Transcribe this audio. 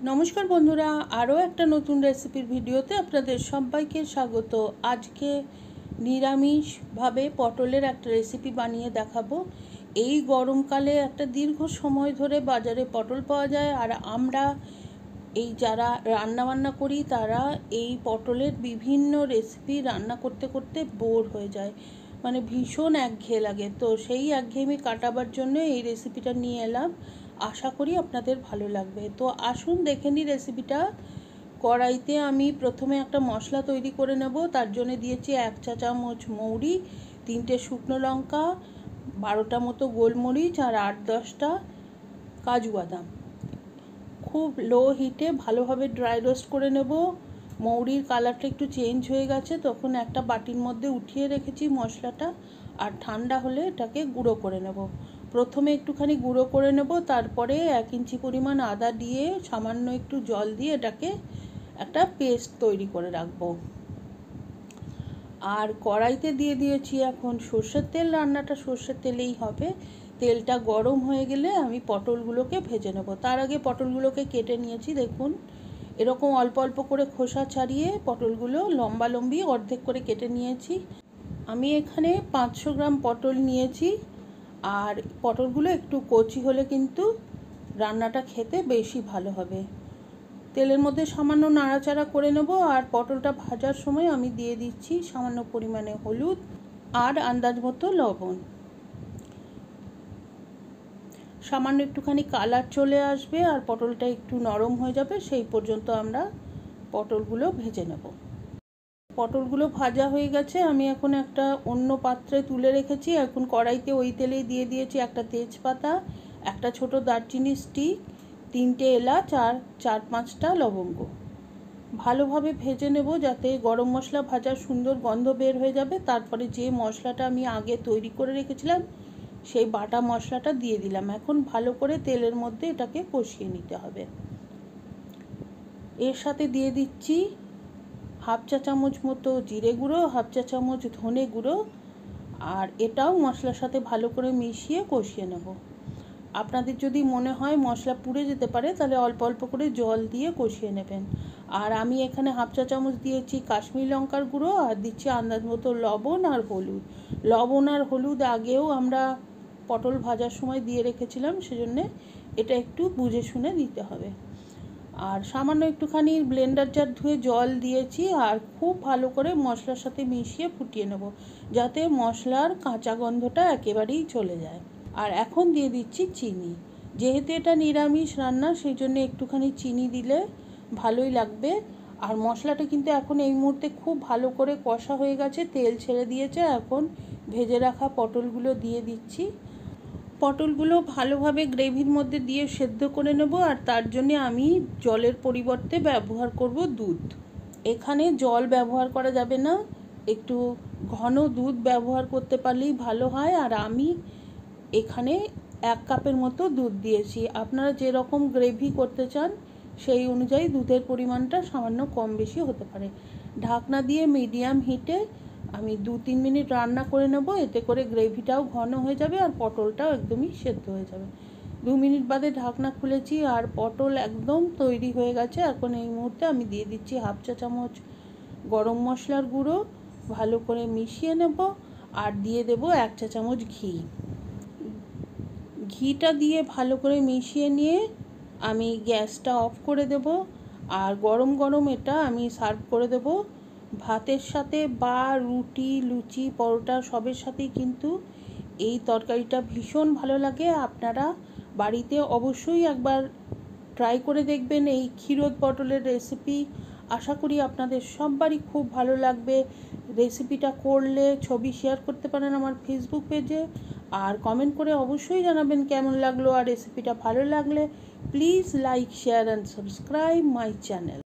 নমস্কার বন্ধুরা, আরও একটা নতুন রেসিপির ভিডিওতে আপনাদের সবাইকে স্বাগত। আজকে নিরামিষভাবে পটলের একটা রেসিপি বানিয়ে দেখাবো। এই গরমকালে একটা দীর্ঘ সময় ধরে বাজারে পটল পাওয়া যায়, আর আমরা এই যারা রান্নাবান্না করি তারা এই পটলের বিভিন্ন রেসিপি রান্না করতে করতে বোর হয়ে যায়, মানে ভীষণ একঘেয়ে লাগে। তো সেই একঘেয়েমি কাটাবার জন্য এই রেসিপিটা নিয়ে এলাম। আশা করি আপনাদের ভালো লাগবে। তো আসুন দেখে নিই রেসিপিটা। কড়াইতে আমি প্রথমে একটা মশলা তৈরি করে নেব। তার জন্য দিয়েছি 1 চা চামচ মৌরি, 3টে শুকনো লঙ্কা, 12টা মতো গোলমরিচ আর 8-10টা কাজু বাদাম। খুব লো হিটে ভালোভাবে ড্রাই রোস্ট করে নেব। মৌরির কালারটা একটু চেঞ্জ হয়ে গেছে, তখন একটা বাটির মধ্যে উঠিয়ে রেখেছি মশলাটা, আর ঠান্ডা হলে এটাকে গুঁড়ো করে নেব। প্রথমে একটুখানি গুঁড়ো করে নেব, তারপরে 1 ইঞ্চি পরিমাণ আদা দিয়ে সামান্য একটু জল দিয়ে এটাকে একটা পেস্ট তৈরি করে রাখবো। আর কড়াইতে দিয়ে দিয়েছি এখন সর্ষের তেল। রান্নাটা সর্ষের তেলেই হবে। তেলটা গরম হয়ে গেলে আমি পটলগুলোকে ভেজে নেব। তার আগে পটলগুলোকে কেটে নিয়েছি, দেখুন এরকম অল্প অল্প করে খোসা ছাড়িয়ে পটলগুলো লম্বা লম্বি অর্ধেক করে কেটে নিয়েছি। আমি এখানে 500 গ্রাম পটল নিয়েছি, আর পটলগুলো একটু কচি হলে কিন্তু রান্নাটা খেতে বেশি ভালো হবে। তেলের মধ্যে সামান্য নাড়াচাড়া করে নেব, আর পটলটা ভাজার সময় আমি দিয়ে দিচ্ছি সামান্য পরিমাণে হলুদ আর আন্দাজ মতো লবণ। সামান্য একটুখানি কালার চলে আসবে আর পটলটা একটু নরম হয়ে যাবে, সেই পর্যন্ত আমরা পটলগুলো ভেজে নেব। পটলগুলো ভাজা হয়ে গেছে, আমি এখন একটা অন্য পাত্রে তুলে রেখেছি। এখন কড়াইতে ওই তেলেই দিয়ে দিয়েছি একটা তেজপাতা, একটা ছোট দারচিনি স্টিক, 3টে এলাচ আর 4-5টা লবঙ্গ। ভালোভাবে ভেজে নেব যাতে গরম মশলা ভাজার সুন্দর গন্ধ বের হয়ে যাবে। তারপরে যে মশলাটা আমি আগে তৈরি করে রেখেছিলাম সেই বাটা মশলাটা দিয়ে দিলাম। এখন ভালো করে তেলের মধ্যে এটাকে কষিয়ে নিতে হবে। এর সাথে দিয়ে দিচ্ছি 1/2 চা চামচ মতো জিরে গুঁড়ো, 1/2 চা চামচ ধনে গুঁড়ো, আর এটাও মশলার সাথে ভালো করে মিশিয়ে কষিয়ে নেব। আপনাদের যদি মনে হয় মশলা পুড়ে যেতে পারে তাহলে অল্প অল্প করে জল দিয়ে কষিয়ে নেবেন। আর আমি এখানে 1/2 চা চামচ দিয়েছি কাশ্মীরি লঙ্কার গুঁড়ো, আর দিচ্ছি আন্দাজ মতো লবণ আর হলুদ। লবণ আর হলুদ আগেও আমরা পটল ভাজার সময় দিয়ে রেখেছিলাম, সেজন্য এটা একটু বুঝে শুনে দিতে হবে। আর সামান্য একটুখানি ব্লেন্ডার জার ধুয়ে জল দিয়েছি, আর খুব ভালো করে মশলার সাথে মিশিয়ে ফুটিয়ে নেব যাতে মশলার কাঁচা গন্ধটা একেবারেই চলে যায়। আর এখন দিয়ে দিচ্ছি চিনি। যেহেতু এটা নিরামিষ রান্না সেই জন্য একটুখানি চিনি দিলে ভালোই লাগবে। আর মশলাটা কিন্তু এখন এই মুহূর্তে খুব ভালো করে কষা হয়ে গেছে, তেল ছেড়ে দিয়েছে। এখন ভেজে রাখা পটলগুলো দিয়ে দিচ্ছি। পটলগুলো ভালোভাবে গ্রেভির মধ্যে দিয়ে সেদ্ধ করে নেব, আর তার জন্য আমি জলের পরিবর্তে ব্যবহার করব দুধ। এখানে জল ব্যবহার করা যাবে না, একটু ঘন দুধ ব্যবহার করতে পারলেই ভালো হয়। আর আমি এখানে 1 কাপের মতো দুধ দিয়েছি। আপনারা যেরকম গ্রেভি করতে চান সেই অনুযায়ী দুধের পরিমাণটা সামান্য কম বেশি হতে পারে। ঢাকনা দিয়ে মিডিয়াম হিটে আমি 2-3 মিনিট রান্না করে নেব, এতে করে গ্রেভিটাও ঘন হয়ে যাবে আর পটলটাও একদমই সেদ্ধ হয়ে যাবে। 2 মিনিট বাদে ঢাকনা খুলেছি, আর পটল একদম তৈরি হয়ে গেছে। এখন এই মুহূর্তে আমি দিয়ে দিচ্ছি 1/2 চা চামচ গরম মশলার গুঁড়ো, ভালো করে মিশিয়ে নেব। আর দিয়ে দেব 1 চা চামচ ঘি। ঘিটা দিয়ে ভালো করে মিশিয়ে নিয়ে আমি গ্যাসটা অফ করে দেব, আর গরম গরম এটা আমি সার্ভ করে দেব ভাতের সাথে বা রুটি, লুচি, পরোটা সবের সাথেই কিন্তু এই তরকারিটা ভীষণ ভালো লাগে। আপনারা বাড়িতে অবশ্যই একবার ট্রাই করে দেখবেন এই ক্ষীরোদ পটলের রেসিপি। আশা করি আপনাদের সবারই খুব ভালো লাগবে। রেসিপিটা করলে ছবি শেয়ার করতে পারেন আমার ফেসবুক পেজে, আর কমেন্ট করে অবশ্যই জানাবেন কেমন লাগলো। আর রেসিপিটা ভালো লাগলে please like, share and subscribe my channel.